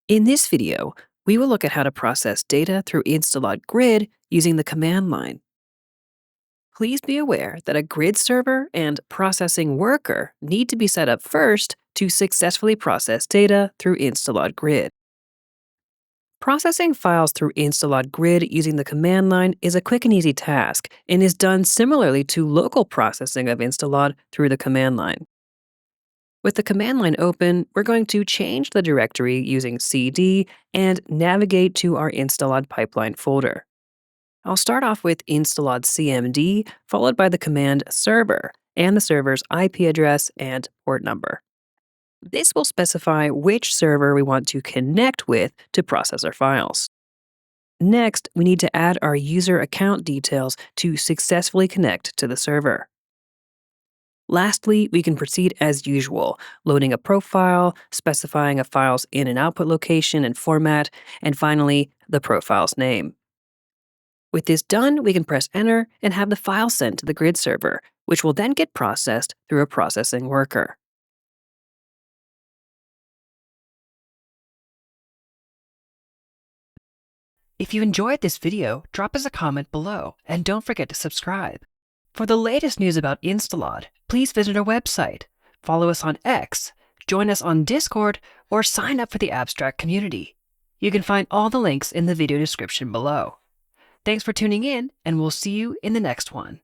In this video, we will look at how to process data through InstaLOD Grid using the command line. Please be aware that a grid server and processing worker need to be set up first to successfully process data through InstaLOD Grid. Processing files through InstaLOD Grid using the command line is a quick and easy task and is done similarly to local processing of InstaLOD through the command line. With the command line open, we're going to change the directory using cd and navigate to our InstaLOD Pipeline folder. I'll start off with InstaLOD cmd, followed by the command server and the server's IP address and port number. This will specify which server we want to connect with to process our files. Next, we need to add our user account details to successfully connect to the server. Lastly, we can proceed as usual, loading a profile, specifying a file's in and output location and format, and finally, the profile's name. With this done, we can press enter and have the file sent to the grid server, which will then get processed through a processing worker. If you enjoyed this video, drop us a comment below and don't forget to subscribe. For the latest news about InstaLOD, please visit our website, follow us on X, join us on Discord, or sign up for the Abstract community. You can find all the links in the video description below. Thanks for tuning in, and we'll see you in the next one.